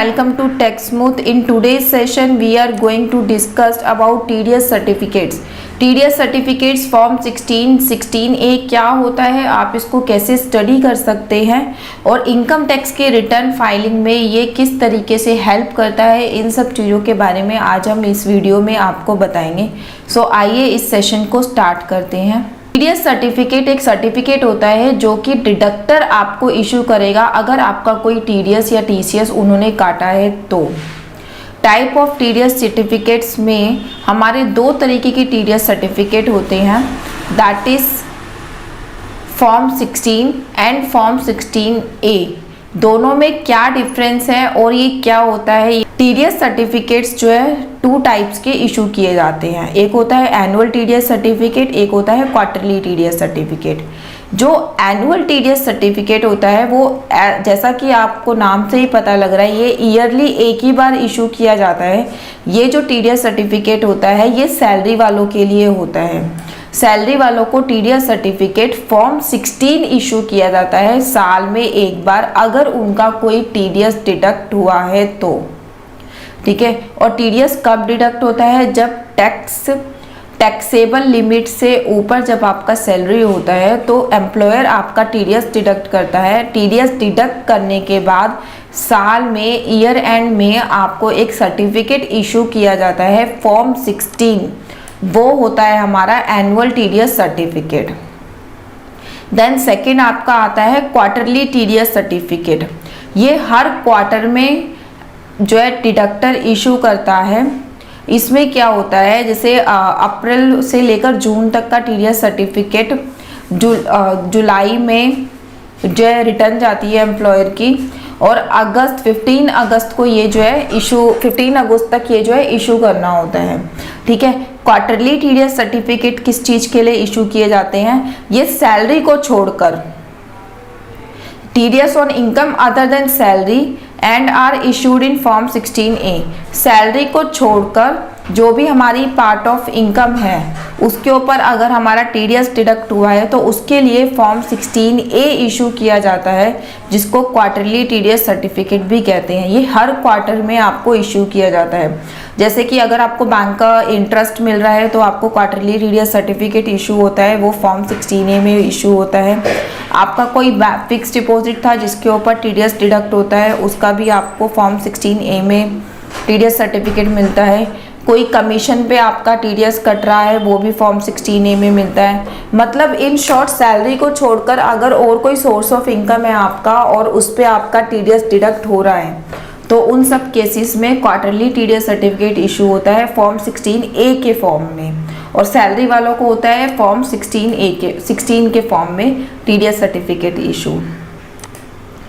Welcome to TechSmooth. In today's session, we are going to discuss about TDS certificates. TDS certificates form 16A क्या होता है, आप इसको कैसे स्टडी कर सकते हैं और इनकम टैक्स के रिटर्न फाइलिंग में ये किस तरीके से हेल्प करता है, इन सब चीज़ों के बारे में आज हम इस वीडियो में आपको बताएंगे। सो आइए इस सेशन को स्टार्ट करते हैं। टीडीएस सर्टिफिकेट एक सर्टिफिकेट होता है जो कि डिडक्टर आपको इशू करेगा अगर आपका कोई टीडीएस या टीसीएस उन्होंने काटा है तो। टाइप ऑफ टीडीएस सर्टिफिकेट्स में हमारे दो तरीके की टीडीएस सर्टिफिकेट होते हैं, that is form 16 and form 16A। दोनों में क्या डिफरेंस है और ये क्या होता है। टीडीएस सर्टिफिकेट्स जो है टू टाइप्स के इशू किए जाते हैं, एक होता है एनुअल टीडीएस सर्टिफिकेट, एक होता है क्वार्टरली टीडीएस सर्टिफिकेट। जो एनुअल टीडीएस सर्टिफिकेट होता है वो जैसा कि आपको नाम से ही पता लग रहा है, ये ईयरली एक ही बार इशू किया जाता है। ये जो टीडीएस सर्टिफिकेट होता है ये सैलरी वालों के लिए होता है। सैलरी वालों को टीडीएस सर्टिफिकेट फॉर्म 16 इशू किया जाता है साल में एक बार, अगर उनका कोई टीडीएस डिडक्ट हुआ है तो, ठीक है। और टीडीएस कब डिडक्ट होता है, जब टैक्सेबल लिमिट से ऊपर जब आपका सैलरी होता है तो एम्प्लॉयर आपका टीडीएस डिडक्ट करता है। टीडीएस डिडक्ट करने के बाद साल में ईयर एंड में आपको एक सर्टिफिकेट इशू किया जाता है फॉर्म 16, वो होता है हमारा annual TDS certificate. Then second आपका आता है क्वार्टरली टीडीएस सर्टिफिकेट। ये हर क्वार्टर में जो है डिडक्टर इशू करता है। इसमें क्या होता है, जैसे अप्रैल से लेकर जून तक का टीडीएस सर्टिफिकेट जुलाई में जो है रिटर्न जाती है एम्प्लॉयर की, और 15 अगस्त को ये जो है 15 अगस्त तक ये जो है इशू करना होता है, ठीक है। क्वार्टरली टीडीएस सर्टिफिकेट किस चीज़ के लिए इशू किए जाते हैं, ये सैलरी को छोड़कर, TDS on income other than salary and are issued in form 16A। Salary को छोड़कर जो भी हमारी पार्ट ऑफ इनकम है उसके ऊपर अगर हमारा टीडीएस डिडक्ट हुआ है तो उसके लिए फॉर्म 16A इशू किया जाता है, जिसको क्वार्टरली टीडीएस सर्टिफिकेट भी कहते हैं। ये हर क्वार्टर में आपको इशू किया जाता है। जैसे कि अगर आपको बैंक का इंटरेस्ट मिल रहा है तो आपको क्वार्टरली टीडीएस सर्टिफिकेट इशू होता है, वो फॉर्म 16A में इशू होता है। आपका कोई फिक्स डिपॉजिट था जिसके ऊपर टीडीएस डिडक्ट होता है, उसका भी आपको फॉर्म 16A में टीडीएस सर्टिफिकेट मिलता है। कोई कमीशन पे आपका टीडीएस कट रहा है, वो भी फॉर्म 16A में मिलता है। मतलब इन शॉर्ट सैलरी को छोड़कर अगर और कोई सोर्स ऑफ इनकम है आपका और उस पर आपका टीडीएस डिडक्ट हो रहा है तो उन सब केसेस में क्वार्टरली टीडीएस सर्टिफिकेट इशू होता है फॉर्म 16A के फॉर्म में, और सैलरी वालों को होता है फॉर्म 16 के फॉर्म में टीडीएस सर्टिफिकेट इशू,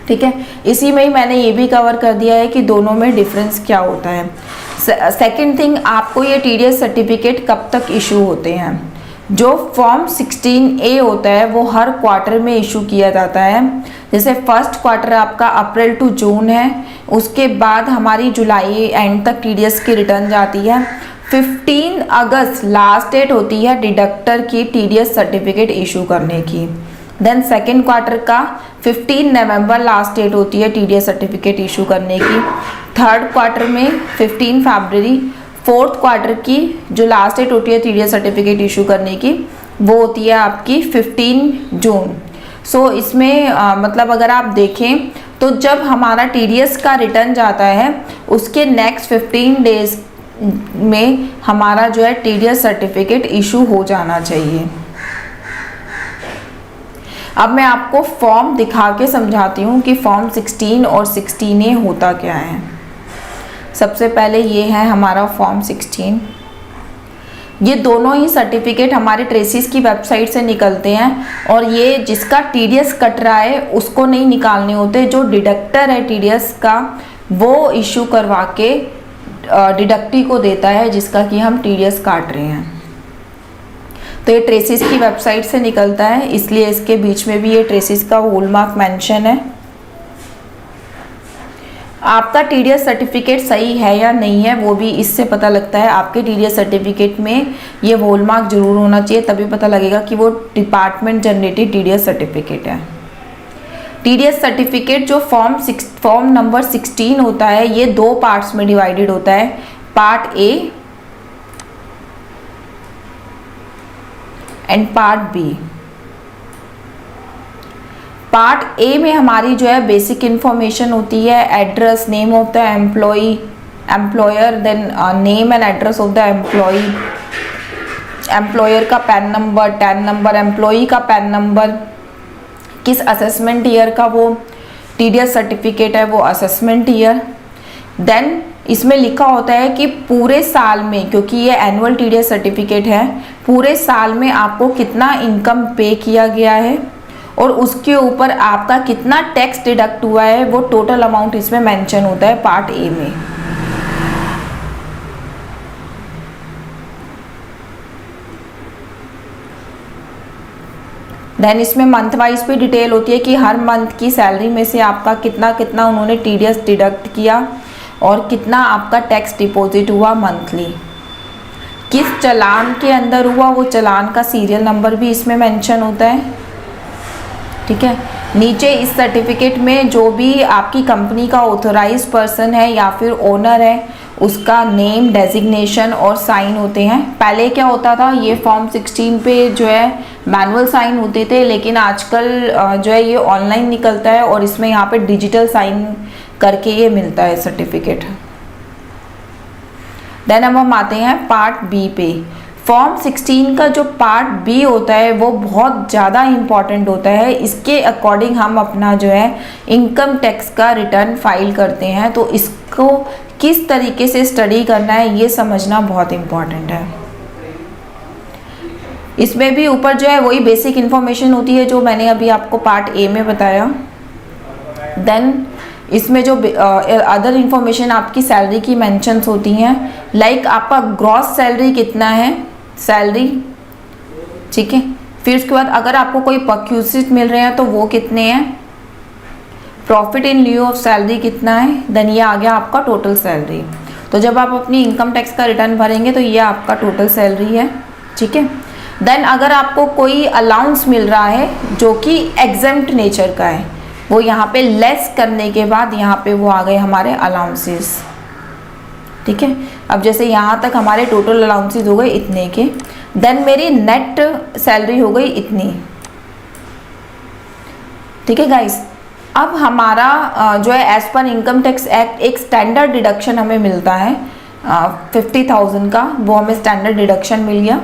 ठीक है। इसी में ही मैंने ये भी कवर कर दिया है कि दोनों में डिफरेंस क्या होता है। सेकेंड थिंग, आपको ये टीडीएस सर्टिफिकेट कब तक इशू होते हैं। जो फॉर्म 16A होता है वो हर क्वार्टर में इशू किया जाता है। जैसे फर्स्ट क्वार्टर आपका अप्रैल टू जून है, उसके बाद हमारी जुलाई एंड तक टीडीएस की रिटर्न जाती है। 15 अगस्त लास्ट डेट होती है डिडक्टर की टीडीएस सर्टिफिकेट इशू करने की। देन सेकेंड क्वार्टर का 15 नवंबर लास्ट डेट होती है टीडीएस सर्टिफिकेट इशू करने की। थर्ड क्वार्टर में 15 फरवरी। फोर्थ क्वार्टर की जो लास्ट डेट होती है टीडीएस सर्टिफिकेट इशू करने की, वो होती है आपकी 15 जून। सो इसमें मतलब अगर आप देखें तो जब हमारा टीडीएस का रिटर्न जाता है उसके नेक्स्ट 15 डेज में हमारा जो है टीडीएस सर्टिफिकेट इशू हो जाना चाहिए। अब मैं आपको फॉर्म दिखा के समझाती हूँ कि फॉर्म 16 और 16A होता क्या है। सबसे पहले ये है हमारा फॉर्म 16। ये दोनों ही सर्टिफिकेट हमारे ट्रेसिस की वेबसाइट से निकलते हैं, और ये जिसका टीडीएस कट रहा है उसको नहीं निकालने होते, जो डिडक्टर है टीडीएस का वो इशू करवा के डिडक्टी को देता है जिसका कि हम टीडीएस काट रहे हैं। तो ये ट्रेसिस की वेबसाइट से निकलता है, इसलिए इसके बीच में भी ये ट्रेसिस का हॉलमार्क मेंशन है। आपका टीडीएस सर्टिफिकेट सही है या नहीं है वो भी इससे पता लगता है। आपके टीडीएस सर्टिफिकेट में ये हॉलमार्क जरूर होना चाहिए, तभी पता लगेगा कि वो डिपार्टमेंट जनरेटेड टीडीएस सर्टिफिकेट है। टीडीएस सर्टिफिकेट जो फॉर्म नंबर 16 होता है, ये 2 पार्ट्स में डिवाइडेड होता है, part A and part B. Part A में हमारी जो है बेसिक इंफॉर्मेशन होती है, address, name of the employer, then name and address of the employer का PAN number, TAN number, employee का पैन नंबर, किस असेसमेंट ईयर का वो टीडीएस सर्टिफिकेट है, वो असेसमेंट ईयर। देन इसमें लिखा होता है कि पूरे साल में, क्योंकि ये एनुअल टीडीएस सर्टिफिकेट है, पूरे साल में आपको कितना इनकम पे किया गया है और उसके ऊपर आपका कितना टैक्स डिडक्ट हुआ है, वो टोटल अमाउंट इसमें मेंशन होता है पार्ट ए में। देन इसमें मंथ वाइज भी डिटेल होती है कि हर मंथ की सैलरी में से आपका कितना कितना उन्होंने टीडीएस डिडक्ट किया और कितना आपका टैक्स डिपॉजिट हुआ मंथली, किस चालान के अंदर हुआ, वो चालान का सीरियल नंबर भी इसमें मेंशन होता है। ठीक है, नीचे इस सर्टिफिकेट में जो भी आपकी कंपनी का ऑथराइज्ड पर्सन है या फिर ओनर है, उसका नेम, डेजिग्नेशन और साइन होते हैं। पहले क्या होता था, ये फॉर्म 16 पे जो है मैनुअल साइन होते थे, लेकिन आजकल जो है ये ऑनलाइन निकलता है और इसमें यहाँ पे डिजिटल साइन करके ये मिलता है सर्टिफिकेट। देन अब हम आते हैं पार्ट बी पे। फॉर्म 16 का जो पार्ट बी होता है वो बहुत ज़्यादा इम्पॉर्टेंट होता है। इसके अकॉर्डिंग हम अपना जो है इनकम टैक्स का रिटर्न फाइल करते हैं, तो इसको किस तरीके से स्टडी करना है ये समझना बहुत इम्पॉर्टेंट है। इसमें भी ऊपर जो है वही बेसिक इन्फॉर्मेशन होती है जो मैंने अभी आपको पार्ट ए में बताया। देन इसमें जो अदर इन्फॉर्मेशन आपकी सैलरी की मेंशंस होती हैं, लाइक आपका ग्रॉस सैलरी कितना है, सैलरी, ठीक है। फिर उसके बाद अगर आपको कोई परक्यूसिट मिल रहे हैं तो वो कितने हैं, प्रॉफिट इन लिeu ऑफ सैलरी कितना है, देन ये आ गया आपका टोटल सैलरी। तो जब आप अपनी इनकम टैक्स का रिटर्न भरेंगे तो ये आपका टोटल सैलरी है, ठीक है। देन अगर आपको कोई अलाउंस मिल रहा है जो कि एग्जेम्प्ट नेचर का है, वो यहाँ पे लेस करने के बाद यहाँ पे वो आ गए हमारे अलाउंसेस, ठीक है। अब जैसे यहाँ तक हमारे टोटल अलाउंसेस हो गए इतने के, देन मेरी नेट सैलरी हो गई इतनी, ठीक है गाइस। अब हमारा जो है as per income tax act एक स्टैंडर्ड डिडक्शन हमें मिलता है 50,000 का, वो हमें स्टैंडर्ड डिडक्शन मिल गया।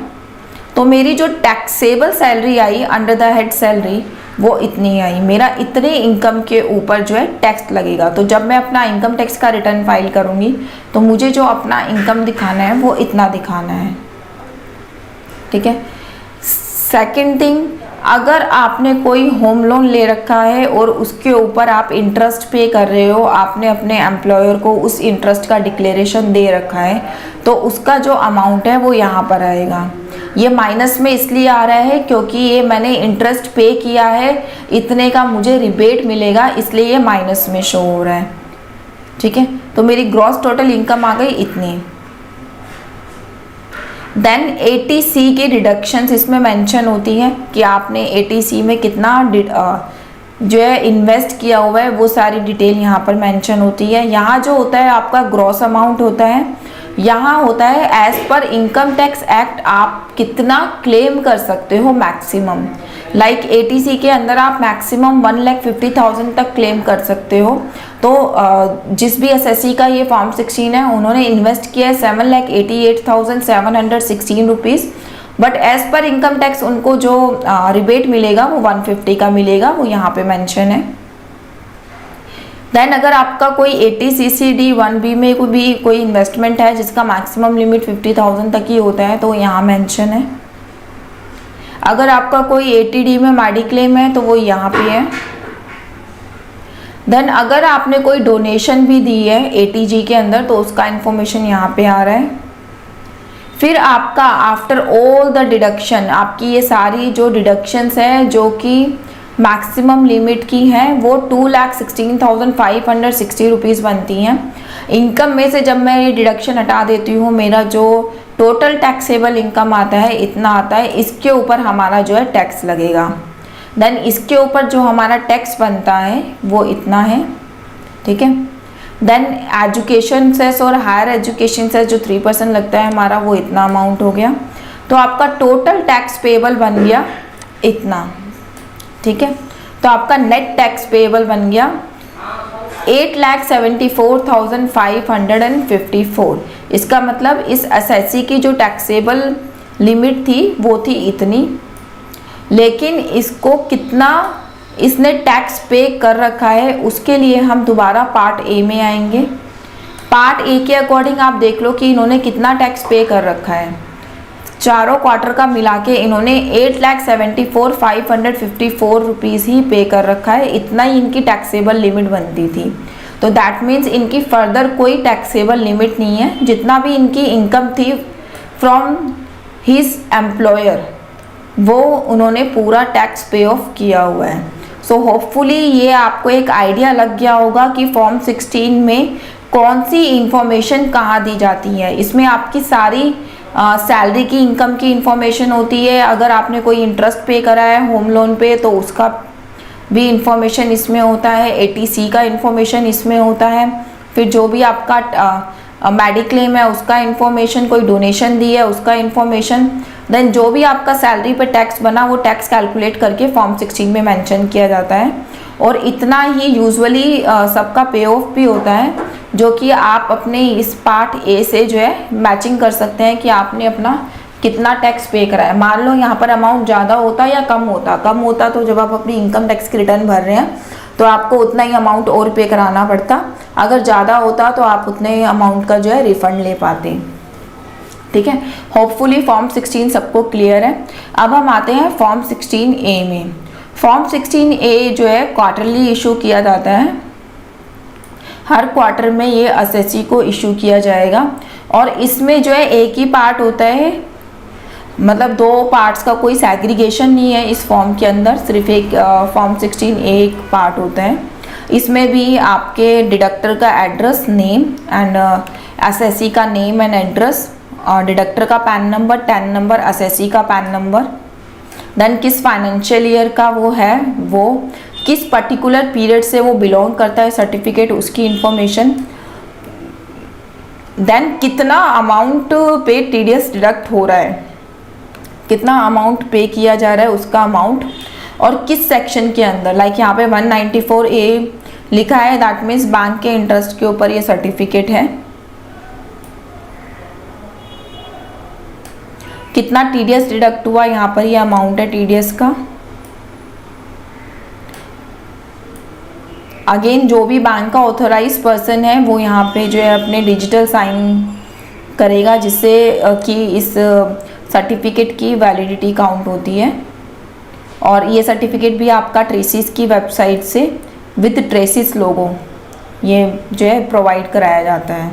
तो मेरी जो taxable salary I under the head salary वो इतनी आई, मेरा इतने इनकम के ऊपर जो है टैक्स लगेगा। तो जब मैं अपना इनकम टैक्स का रिटर्न फाइल करूँगी तो मुझे जो अपना इनकम दिखाना है वो इतना दिखाना है, ठीक है। सेकेंड थिंग, अगर आपने कोई होम लोन ले रखा है और उसके ऊपर आप इंटरेस्ट पे कर रहे हो, आपने अपने एम्प्लॉयर को उस इंटरेस्ट का डिक्लेरेशन दे रखा है, तो उसका जो अमाउंट है वो यहाँ पर आएगा। ये माइनस में इसलिए आ रहा है क्योंकि ये मैंने इंटरेस्ट पे किया है, इतने का मुझे रिबेट मिलेगा, इसलिए ये माइनस में शो हो रहा है, ठीक है। तो मेरी ग्रॉस टोटल इनकम आ गई इतनी। देन ATC की डिडक्शंस इसमें मेंशन होती है कि आपने ATC में कितना जो है इन्वेस्ट किया हुआ है, वो सारी डिटेल यहाँ पर मेंशन होती है। यहाँ जो होता है आपका ग्रॉस अमाउंट होता है, यहाँ होता है as per income tax act आप कितना क्लेम कर सकते हो मैक्सिमम। लाइक ATC के अंदर आप मैक्सिमम 1,50,000 तक क्लेम कर सकते हो। तो जिस भी SSC का ये फॉर्म 16 है, उन्होंने इन्वेस्ट किया है 7,88,716 rupees, but as per income tax उनको जो रिबेट मिलेगा वो 150 का मिलेगा, वो यहाँ पे मेंशन है। देन अगर आपका कोई 80CC D1B में कोई इन्वेस्टमेंट है जिसका मैक्सिमम लिमिट 50,000 तक ही होता है, तो यहाँ मेंशन है। अगर आपका कोई 80D में मेडिक्लेम है तो वो यहाँ पे है। देन अगर आपने कोई डोनेशन भी दी है ATG के अंदर तो उसका इन्फॉर्मेशन यहाँ पे आ रहा है। फिर आपका आफ्टर ऑल द डिडक्शन, आपकी ये सारी जो डिडक्शंस हैं जो कि मैक्सिमम लिमिट की हैं, वो 2,16,560 रुपीज़ बनती हैं। इनकम में से जब मैं ये डिडक्शन हटा देती हूँ, मेरा जो टोटल टैक्सेबल इनकम आता है इतना आता है, इसके ऊपर हमारा जो है टैक्स लगेगा। देन इसके ऊपर जो हमारा टैक्स बनता है वो इतना है, ठीक है। देन एजुकेशन सेस और हायर एजुकेशन सेस जो 3% लगता है हमारा, वो इतना अमाउंट हो गया। तो आपका टोटल टैक्स पेएबल बन गया इतना, ठीक है। तो आपका नेट टैक्स पेएबल बन गया 8,74,554। इसका मतलब इस एसएससी की जो टैक्सेबल लिमिट थी वो थी इतनी, लेकिन इसको कितना इसने टैक्स पे कर रखा है उसके लिए हम दोबारा पार्ट ए में आएंगे। पार्ट ए के अकॉर्डिंग आप देख लो कि इन्होंने कितना टैक्स पे कर रखा है। चारों क्वार्टर का मिला के इन्होंने 8,74,554 रुपीज़ ही पे कर रखा है। इतना ही इनकी टैक्सेबल लिमिट बनती थी। तो दैट मीन्स इनकी फर्दर कोई टैक्सेबल लिमिट नहीं है। जितना भी इनकी इनकम थी फ्रॉम हिज एम्प्लॉयर वो उन्होंने पूरा टैक्स पे ऑफ किया हुआ है। सो होपफुली ये आपको एक आइडिया लग गया होगा कि फॉर्म 16 में कौन सी इंफॉर्मेशन कहाँ दी जाती है। इसमें आपकी सारी सैलरी की इनकम की इंफॉर्मेशन होती है। अगर आपने कोई इंटरेस्ट पे करा है होम लोन पे तो उसका भी इंफॉर्मेशन इसमें होता है। एटीसी का इंफॉर्मेशन इसमें होता है। फिर जो भी आपका मेडिक्लेम है उसका इंफॉर्मेशन, कोई डोनेशन दी है उसका इंफॉर्मेशन, देन जो भी आपका सैलरी पे टैक्स बना वो टैक्स कैलकुलेट करके फॉर्म 16 में मेंशन किया जाता है। और इतना ही यूजुअली सबका पे ऑफ भी होता है, जो कि आप अपने इस पार्ट ए से जो है मैचिंग कर सकते हैं कि आपने अपना कितना टैक्स पे करा है। मान लो यहाँ पर अमाउंट ज़्यादा होता या कम होता तो जब आप अपनी इनकम टैक्स की रिटर्न भर रहे हैं तो आपको उतना ही अमाउंट और पे कराना पड़ता। अगर ज़्यादा होता तो आप उतने अमाउंट का जो है रिफंड ले पाते, ठीक है। होपफुली फॉर्म 16 सबको क्लियर है। अब हम आते हैं फॉर्म 16A में। फॉर्म 16A जो है क्वार्टरली इशू किया जाता है। हर क्वार्टर में ये एसएससी को इशू किया जाएगा और इसमें जो है एक ही पार्ट होता है, मतलब दो पार्ट्स का कोई सेग्रीगेशन नहीं है इस फॉर्म के अंदर। सिर्फ एक फॉर्म 16A एक पार्ट होता है। इसमें भी आपके डिडक्टर का एड्रेस, नेम एंड एसएससी का नेम एंड एड्रेस, डिडक्टर का पैन नंबर, 10 नंबर, एसएससी का पैन नंबर, देन किस फाइनेंशियल ईयर का वो है, वो किस पर्टिकुलर पीरियड से वो बिलोंग करता है सर्टिफिकेट, उसकी इंफॉर्मेशन, देन कितना अमाउंट पे टीडीएस डिडक्ट हो रहा है, कितना अमाउंट पे किया जा रहा है उसका अमाउंट, और किस सेक्शन के अंदर। लाइक यहाँ पे 194A लिखा है, दैट मीन्स बैंक के इंटरेस्ट के ऊपर ये सर्टिफिकेट है। कितना टीडीएस डिडक्ट हुआ, यहाँ पर ये अमाउंट है टीडीएस का। अगेन जो भी बैंक का ऑथराइज पर्सन है वो यहाँ पे जो है अपने डिजिटल साइन करेगा, जिससे कि इस सर्टिफिकेट की वैलिडिटी काउंट होती है। और ये सर्टिफिकेट भी आपका ट्रेसिस की वेबसाइट से विद ट्रेसिस लोगो ये जो है प्रोवाइड कराया जाता है।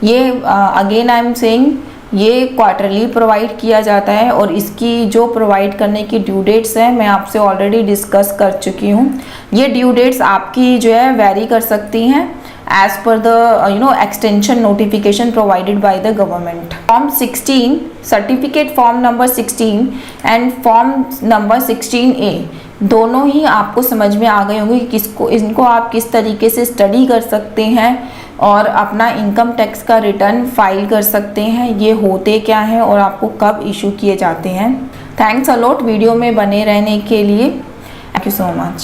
ये अगेन आई एम सेइंग ये क्वार्टरली प्रोवाइड किया जाता है और इसकी जो प्रोवाइड करने की ड्यू डेट्स हैं मैं आपसे ऑलरेडी डिस्कस कर चुकी हूँ। ये ड्यू डेट्स आपकी जो है वेरी कर सकती हैं as per the extension notification provided by the government. Form 16 certificate form number 16 and form number 16A दोनों ही आपको समझ में आ गए होंगे कि इनको आप किस तरीके से स्टडी कर सकते हैं और अपना इनकम टैक्स का रिटर्न फाइल कर सकते हैं। ये होते क्या हैं और आपको कब इशू किए जाते हैं। थैंक्स अ लॉट वीडियो में बने रहने के लिए। Thank you so much.